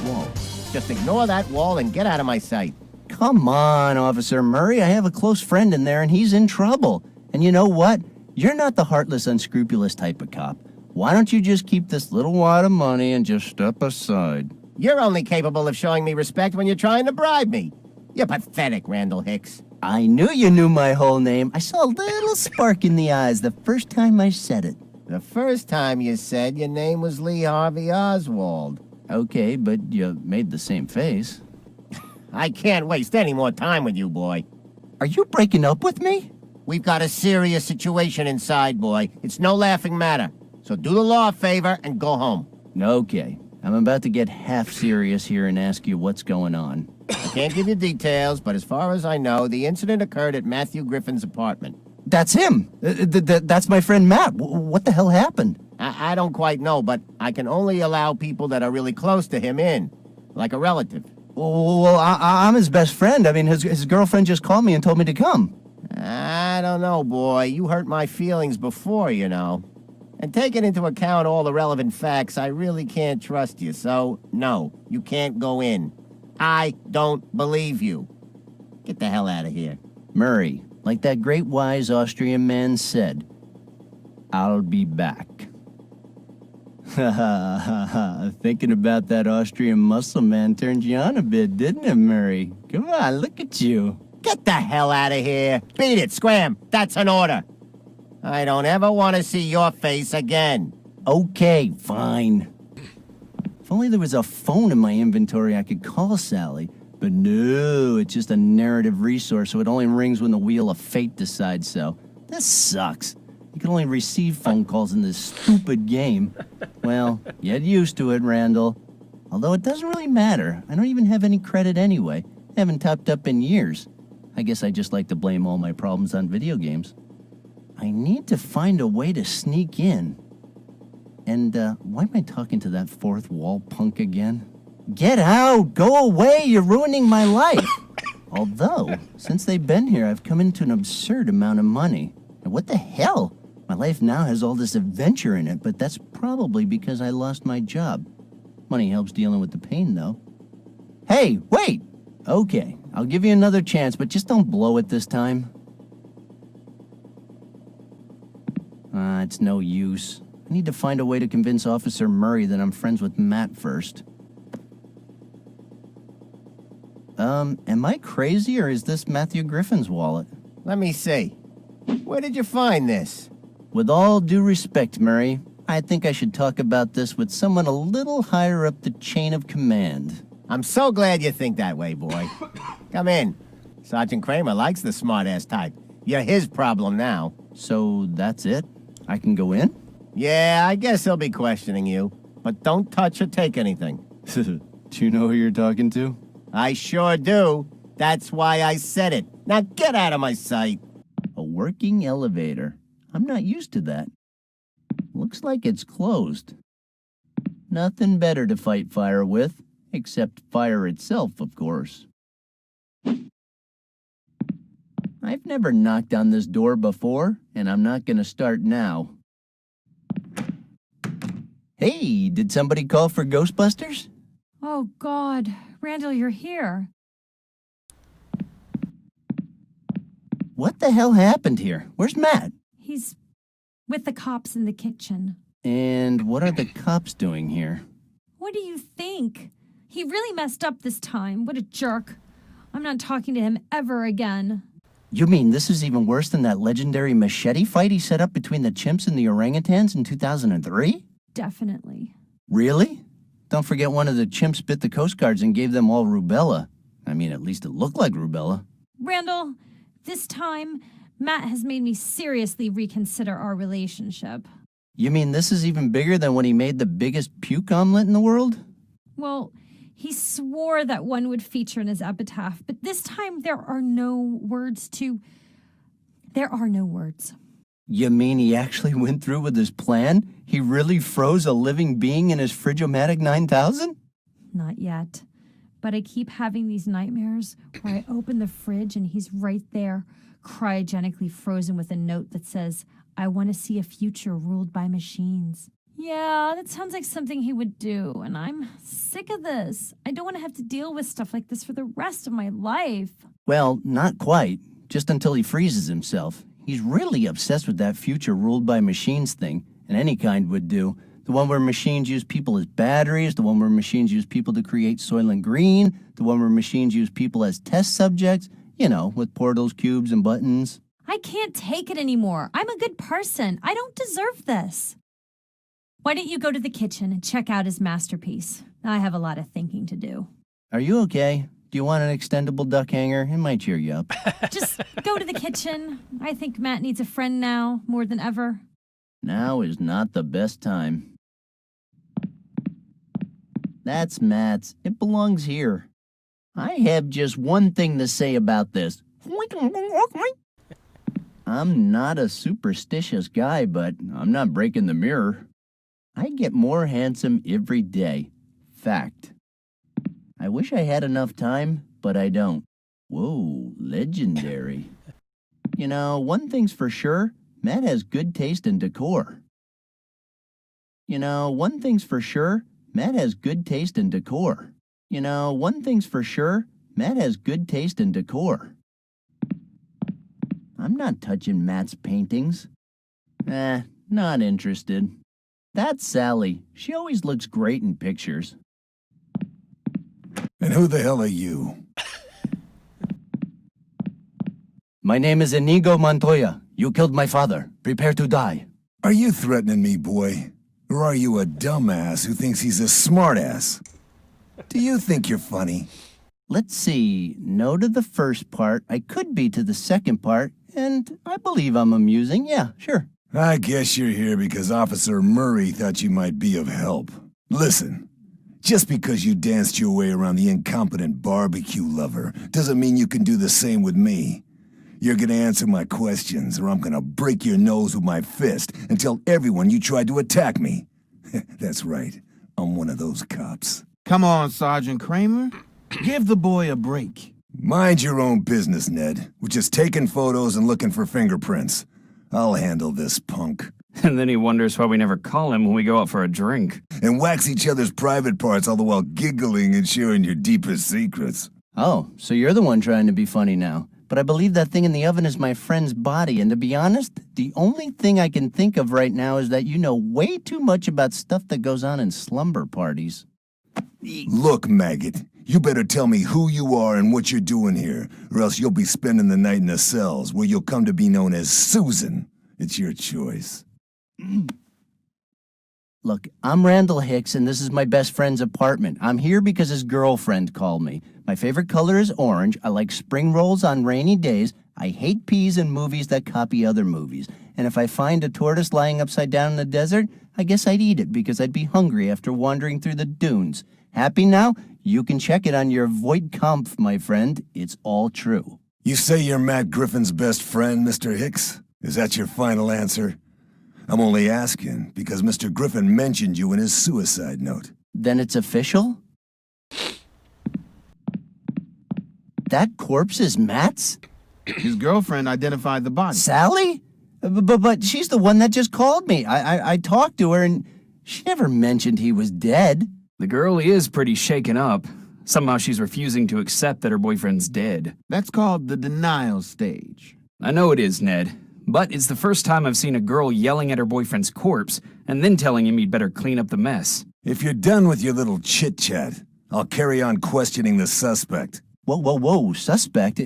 wall. Just ignore that wall and get out of my sight. Come on, Officer Murray. I have a close friend in there, and he's in trouble. And you know what? You're not the heartless, unscrupulous type of cop. Why don't you just keep this little wad of money and just step aside? You're only capable of showing me respect when you're trying to bribe me. You're pathetic, Randal Hicks. I knew you knew my whole name. I saw a little spark in the eyes the first time I said it. The first time you said your name was Lee Harvey Oswald. Okay, but you made the same face. I can't waste any more time with you, boy. Are you breaking up with me? We've got a serious situation inside, boy. It's no laughing matter. So do the law a favor and go home. Okay. I'm about to get half serious here and ask you what's going on. I can't give you details, but as far as I know, the incident occurred at Matthew Griffin's apartment. That's him. That's my friend Matt. What the hell happened? I don't quite know, but I can only allow people that are really close to him in, like a relative. Well, I'm his best friend. I mean, his girlfriend just called me and told me to come. I don't know, boy. You hurt my feelings before, you know. And taking into account all the relevant facts, I really can't trust you. So, no, you can't go in. I don't believe you. Get the hell out of here. Murray, like that great wise Austrian man said, I'll be back. Ha ha ha ha. Thinking about that Austrian muscle man turned you on a bit, didn't it, Murray? Come on, look at you. Get the hell out of here. Beat it, scram. That's an order. I don't ever want to see your face again. Okay, fine. If only there was a phone in my inventory I could call Sally. But no, it's just a narrative resource, so it only rings when the wheel of fate decides so. This sucks. You can only receive phone calls in this stupid game. Well, get used to it, Randall. Although it doesn't really matter. I don't even have any credit anyway. I haven't topped up in years. I guess I just like to blame all my problems on video games. I need to find a way to sneak in. And, why am I talking to that fourth wall punk again? Get out! Go away! You're ruining my life! Although, since they've been here, I've come into an absurd amount of money. And what the hell? My life now has all this adventure in it, but that's probably because I lost my job. Money helps dealing with the pain, though. Hey, wait! Okay, I'll give you another chance, but just don't blow it this time. It's no use. I need to find a way to convince Officer Murray that I'm friends with Matt first. Am I crazy, or is this Matthew Griffin's wallet? Let me see. Where did you find this? With all due respect, Murray, I think I should talk about this with someone a little higher up the chain of command. I'm so glad you think that way, boy. Come in. Sergeant Kramer likes the smart-ass type. You're his problem now. So that's it? I can go in? Yeah, I guess he'll be questioning you. But don't touch or take anything. Do you know who you're talking to? I sure do. That's why I said it. Now get out of my sight. A working elevator. I'm not used to that. Looks like it's closed. Nothing better to fight fire with, except fire itself, of course. I've never knocked on this door before, and I'm not gonna start now. Hey, did somebody call for Ghostbusters? Oh, God. Randall, you're here. What the hell happened here? Where's Matt? He's with the cops in the kitchen. And what are the cops doing here? What do you think? He really messed up this time. What a jerk. I'm not talking to him ever again. You mean this is even worse than that legendary machete fight he set up between the chimps and the orangutans in 2003? Definitely. Really? Don't forget one of the chimps bit the Coast Guards and gave them all rubella. I mean, at least it looked like rubella. Randall, this time, Matt has made me seriously reconsider our relationship. You mean this is even bigger than when he made the biggest puke omelet in the world? Well, he swore that one would feature in his epitaph, but this time there are no words. You mean he actually went through with his plan? He really froze a living being in his Frigomatic 9000? Not yet. But I keep having these nightmares where I open the fridge and he's right there, cryogenically frozen with a note that says, I want to see a future ruled by machines. Yeah, that sounds like something he would do, and I'm sick of this. I don't want to have to deal with stuff like this for the rest of my life. Well, not quite. Just until he freezes himself. He's really obsessed with that future ruled by machines thing, and any kind would do. The one where machines use people as batteries, the one where machines use people to create Soylent Green, the one where machines use people as test subjects, you know, with portals, cubes, and buttons. I can't take it anymore. I'm a good person. I don't deserve this. Why don't you go to the kitchen and check out his masterpiece? I have a lot of thinking to do. Are you okay? Do you want an extendable duck hanger? It might cheer you up. Just go to the kitchen. I think Matt needs a friend now, more than ever. Now is not the best time. That's Matt's. It belongs here. I have just one thing to say about this. I'm not a superstitious guy, but I'm not breaking the mirror. I get more handsome every day. Fact. I wish I had enough time, but I don't. Whoa, legendary. You know, one thing's for sure, Matt has good taste in decor. You know, one thing's for sure, Matt has good taste in decor. You know, one thing's for sure, Matt has good taste in decor. I'm not touching Matt's paintings. Not interested. That's Sally. She always looks great in pictures. And who the hell are you? My name is Inigo Montoya. You killed my father. Prepare to die. Are you threatening me, boy? Or are you a dumbass who thinks he's a smartass? Do you think you're funny? Let's see. No to the first part. I could be to the second part. And I believe I'm amusing. Yeah, sure. I guess you're here because Officer Murray thought you might be of help. Listen, just because you danced your way around the incompetent barbecue lover doesn't mean you can do the same with me. You're gonna answer my questions, or I'm gonna break your nose with my fist and tell everyone you tried to attack me. That's right, I'm one of those cops. Come on, Sergeant Kramer. Give the boy a break. Mind your own business, Ned. We're just taking photos and looking for fingerprints. I'll handle this punk. And then he wonders why we never call him when we go out for a drink. And wax each other's private parts all the while giggling and sharing your deepest secrets. Oh, so you're the one trying to be funny now. But I believe that thing in the oven is my friend's body, and to be honest, the only thing I can think of right now is that you know way too much about stuff that goes on in slumber parties. Look, maggot, you better tell me who you are and what you're doing here, or else you'll be spending the night in the cells, where you'll come to be known as Susan. It's your choice. Look, I'm Randal Hicks, and this is my best friend's apartment. I'm here because his girlfriend called me. My favorite color is orange. I like spring rolls on rainy days. I hate peas in movies that copy other movies. And if I find a tortoise lying upside down in the desert, I guess I'd eat it because I'd be hungry after wandering through the dunes. Happy now? You can check it on your Voight-Kampf, my friend. It's all true. You say you're Matt Griffin's best friend, Mr. Hicks? Is that your final answer? I'm only asking because Mr. Griffin mentioned you in his suicide note. Then it's official? That corpse is Matt's? His girlfriend identified the body. Sally? But she's the one that just called me. I talked to her and she never mentioned he was dead. The girl is pretty shaken up. Somehow she's refusing to accept that her boyfriend's dead. That's called the denial stage. I know it is, Ned. But it's the first time I've seen a girl yelling at her boyfriend's corpse and then telling him he'd better clean up the mess. If you're done with your little chit-chat, I'll carry on questioning the suspect. Whoa, suspect?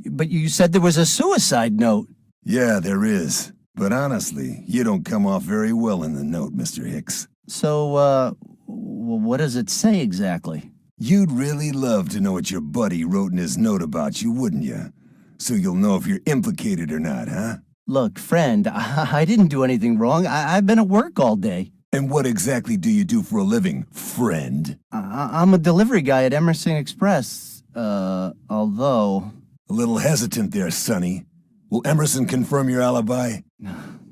But you said there was a suicide note. Yeah, there is. But honestly, you don't come off very well in the note, Mr. Hicks. So, what does it say exactly? You'd really love to know what your buddy wrote in his note about you, wouldn't you? So you'll know if you're implicated or not, huh? Look, friend, I didn't do anything wrong. I've been at work all day. And what exactly do you do for a living, friend? I'm a delivery guy at Emerson Express, although... A little hesitant there, Sonny. Will Emerson confirm your alibi?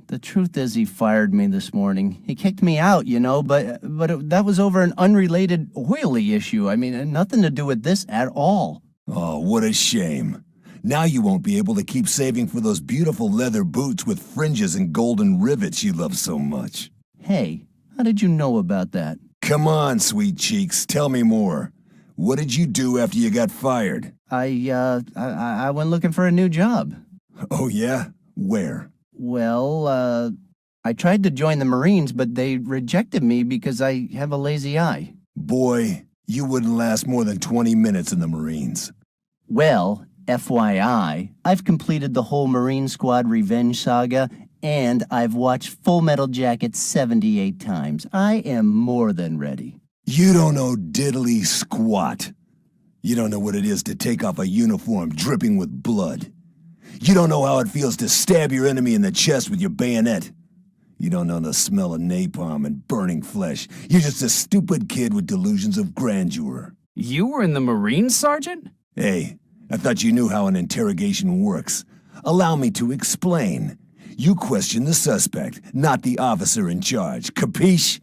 The truth is he fired me this morning. He kicked me out, you know, but that was over an unrelated oily issue. I mean, nothing to do with this at all. Oh, what a shame. Now you won't be able to keep saving for those beautiful leather boots with fringes and golden rivets you love so much. Hey, How did you know about that? Come on, sweet cheeks, tell me more. What did you do after you got fired? I went looking for a new job. Oh yeah? Where? Well, I tried to join the Marines, but they rejected me because I have a lazy eye. Boy, you wouldn't last more than 20 minutes in the Marines. Well, FYI, I've completed the whole Marine Squad Revenge saga, and I've watched Full Metal Jacket 78 times. I am more than ready. You don't know diddly squat. You don't know what it is to take off a uniform dripping with blood. You don't know how it feels to stab your enemy in the chest with your bayonet. You don't know the smell of napalm and burning flesh. You're just a stupid kid with delusions of grandeur. You were in the Marines, Sergeant? Hey, I thought you knew how an interrogation works. Allow me to explain. You question the suspect, not the officer in charge. Capiche?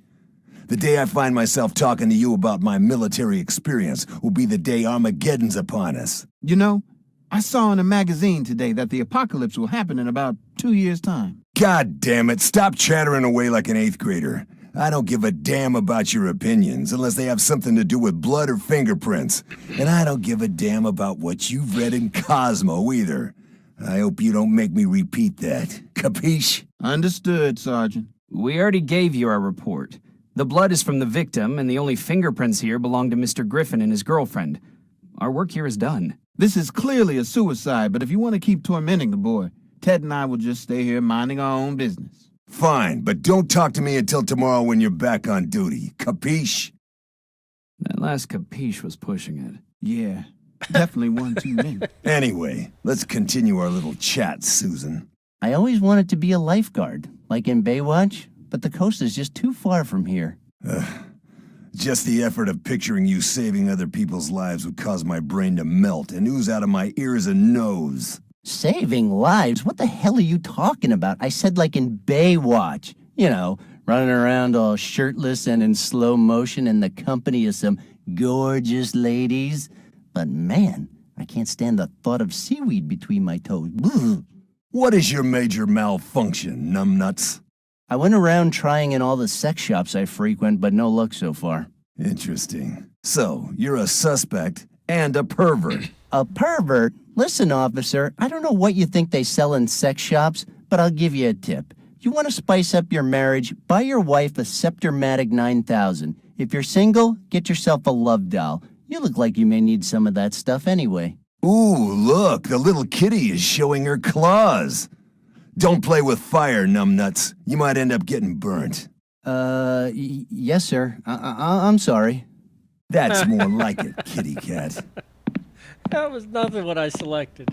The day I find myself talking to you about my military experience will be the day Armageddon's upon us. You know, I saw in a magazine today that the apocalypse will happen in about 2 years' time. God damn it, stop chattering away like an 8th grader. I don't give a damn about your opinions unless they have something to do with blood or fingerprints. And I don't give a damn about what you've read in Cosmo either. I hope you don't make me repeat that. Capiche? Understood, Sergeant. We already gave you our report. The blood is from the victim, and the only fingerprints here belong to Mr. Griffin and his girlfriend. Our work here is done. This is clearly a suicide, but if you want to keep tormenting the boy, Ted and I will just stay here minding our own business. Fine, but don't talk to me until tomorrow when you're back on duty. Capiche? That last capiche was pushing it. Yeah, definitely one too many. Anyway, let's continue our little chat, Susan. I always wanted to be a lifeguard, like in Baywatch, but the coast is just too far from here. Just the effort of picturing you saving other people's lives would cause my brain to melt and ooze out of my ears and nose. Saving lives? What the hell are you talking about? I said like in Baywatch. You know, running around all shirtless and in slow motion in the company of some gorgeous ladies. But man, I can't stand the thought of seaweed between my toes. Ugh. What is your major malfunction, numbnuts? I went around trying in all the sex shops I frequent, but no luck so far. Interesting. So, you're a suspect and a pervert. A pervert? Listen, officer, I don't know what you think they sell in sex shops, but I'll give you a tip. You want to spice up your marriage, buy your wife a Sceptermatic 9000. If you're single, get yourself a love doll. You look like you may need some of that stuff anyway. Ooh, look, the little kitty is showing her claws. Don't play with fire, numbnuts. You might end up getting burnt. Yes, sir. I'm sorry. That's more like it, kitty cat. That was nothing what I selected.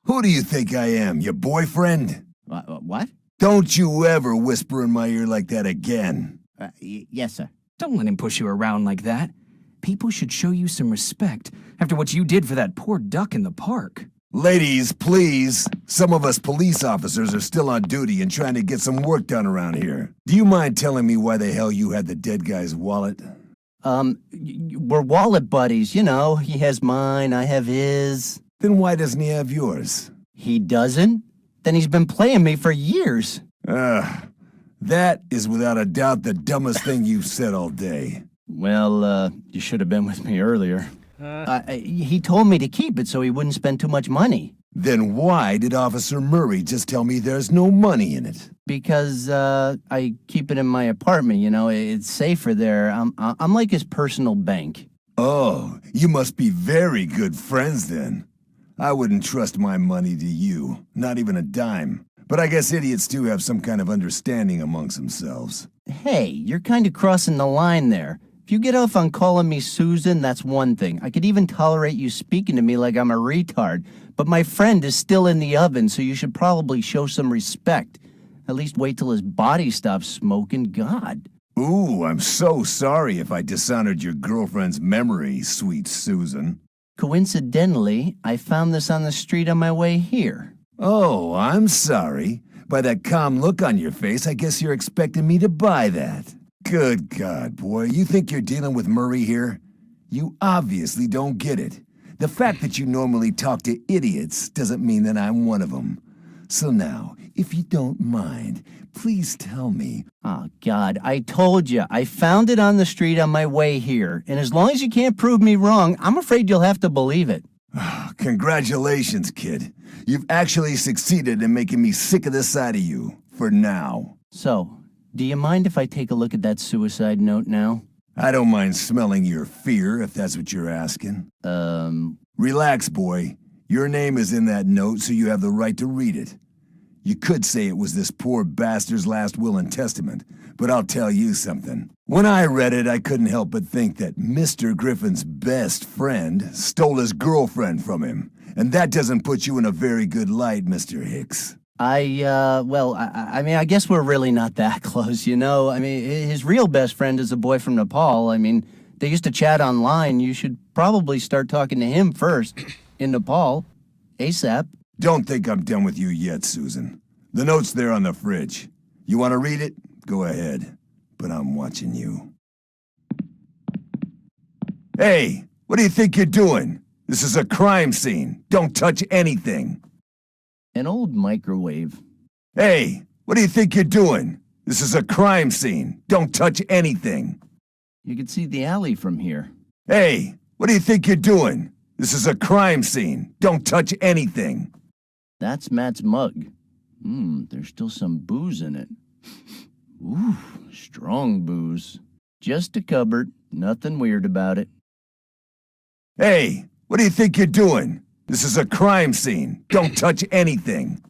Who do you think I am, your boyfriend? What? Don't you ever whisper in my ear like that again. Yes, sir. Don't let him push you around like that. People should show you some respect after what you did for that poor duck in the park. Ladies, please. Some of us police officers are still on duty and trying to get some work done around here. Do you mind telling me why the hell you had the dead guy's wallet? We're wallet buddies, you know. He has mine, I have his. Then why doesn't he have yours? He doesn't? Then he's been playing me for years. That is without a doubt the dumbest thing you've said all day. Well, you should have been with me earlier. He told me to keep it so he wouldn't spend too much money. Then why did Officer Murray just tell me there's no money in it? Because, I keep it in my apartment, you know, it's safer there. I'm like his personal bank. Oh, you must be very good friends then. I wouldn't trust my money to you, not even a dime. But I guess idiots do have some kind of understanding amongst themselves. Hey, you're kind of crossing the line there. If you get off on calling me Susan, that's one thing. I could even tolerate you speaking to me like I'm a retard. But my friend is still in the oven, so you should probably show some respect. At least wait till his body stops smoking. God. Ooh, I'm so sorry if I dishonored your girlfriend's memory, sweet Susan. Coincidentally, I found this on the street on my way here. Oh, I'm sorry. By that calm look on your face, I guess you're expecting me to buy that. Good God, boy, you think you're dealing with Murray here? You obviously don't get it. The fact that you normally talk to idiots doesn't mean that I'm one of them. So now, if you don't mind, please tell me. Oh, God, I told you. I found it on the street on my way here. And as long as you can't prove me wrong, I'm afraid you'll have to believe it. Congratulations, kid. You've actually succeeded in making me sick of the sight of you. For now. So, do you mind if I take a look at that suicide note now? I don't mind smelling your fear, if that's what you're asking. Relax, boy. Your name is in that note, so you have the right to read it. You could say it was this poor bastard's last will and testament, but I'll tell you something. When I read it, I couldn't help but think that Mr. Griffin's best friend stole his girlfriend from him. And that doesn't put you in a very good light, Mr. Hicks. I mean, I guess we're really not that close, you know? I mean, his real best friend is a boy from Nepal. I mean, they used to chat online. You should probably start talking to him first. In Nepal. ASAP. Don't think I'm done with you yet, Susan. The note's there on the fridge. You want to read it? Go ahead. But I'm watching you. Hey, what do you think you're doing? This is a crime scene. Don't touch anything. An old microwave. Hey, what do you think you're doing? This is a crime scene. Don't touch anything. You can see the alley from here. Hey, what do you think you're doing? This is a crime scene. Don't touch anything. That's Matt's mug. There's still some booze in it. Ooh, strong booze. Just a cupboard. Nothing weird about it. Hey, what do you think you're doing? This is a crime scene. Don't touch anything.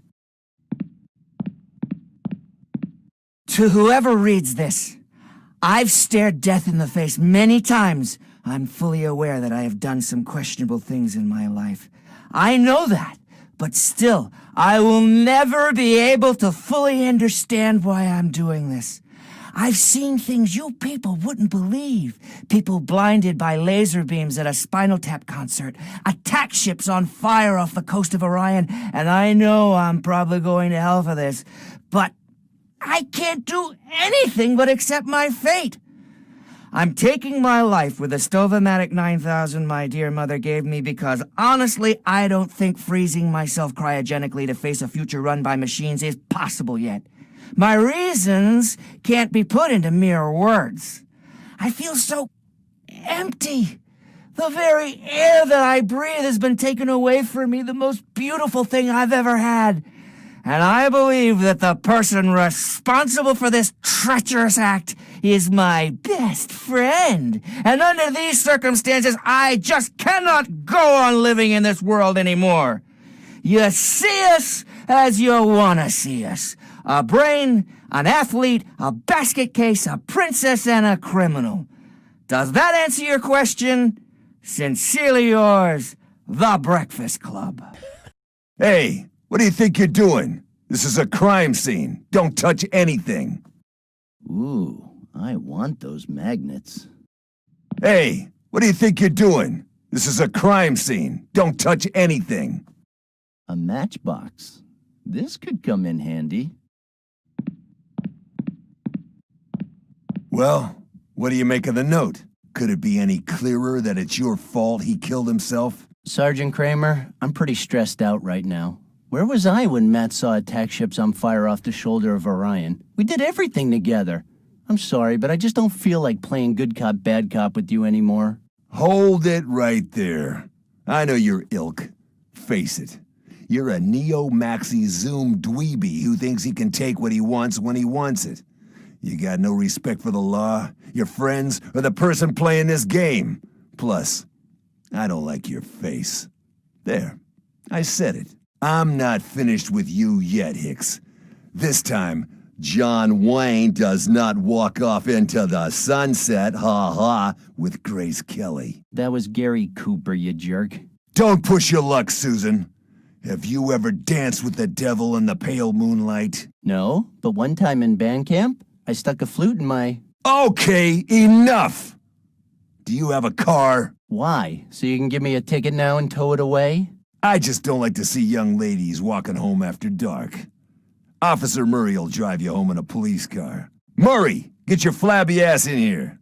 To whoever reads this, I've stared death in the face many times. I'm fully aware that I have done some questionable things in my life. I know that, but still, I will never be able to fully understand why I'm doing this. I've seen things you people wouldn't believe. People blinded by laser beams at a Spinal Tap concert, attack ships on fire off the coast of Orion, and I know I'm probably going to hell for this, but I can't do anything but accept my fate. I'm taking my life with a Stovomatic 9000 my dear mother gave me because, honestly, I don't think freezing myself cryogenically to face a future run by machines is possible yet. My reasons can't be put into mere words. I feel so empty. The very air that I breathe has been taken away from me, the most beautiful thing I've ever had. And I believe that the person responsible for this treacherous act is my best friend. And under these circumstances, I just cannot go on living in this world anymore. You see us as you want to see us. A brain, an athlete, a basket case, a princess, and a criminal. Does that answer your question? Sincerely yours, The Breakfast Club. Hey, what do you think you're doing? This is a crime scene. Don't touch anything. Ooh, I want those magnets. Hey, what do you think you're doing? This is a crime scene. Don't touch anything. A matchbox. This could come in handy. Well, what do you make of the note? Could it be any clearer that it's your fault he killed himself? Sergeant Kramer, I'm pretty stressed out right now. Where was I when Matt saw attack ships on fire off the shoulder of Orion? We did everything together. I'm sorry, but I just don't feel like playing good cop, bad cop with you anymore. Hold it right there. I know your ilk. Face it. You're a neo-maxi zoom dweeby who thinks he can take what he wants when he wants it. You got no respect for the law, your friends, or the person playing this game. Plus, I don't like your face. There, I said it. I'm not finished with you yet, Hicks. This time, John Wayne does not walk off into the sunset, ha-ha, with Grace Kelly. That was Gary Cooper, you jerk. Don't push your luck, Susan. Have you ever danced with the devil in the pale moonlight? No, but one time in band camp, I stuck a flute in my... Okay, enough! Do you have a car? Why? So you can give me a ticket now and tow it away? I just don't like to see young ladies walking home after dark. Officer Murray will drive you home in a police car. Murray, get your flabby ass in here.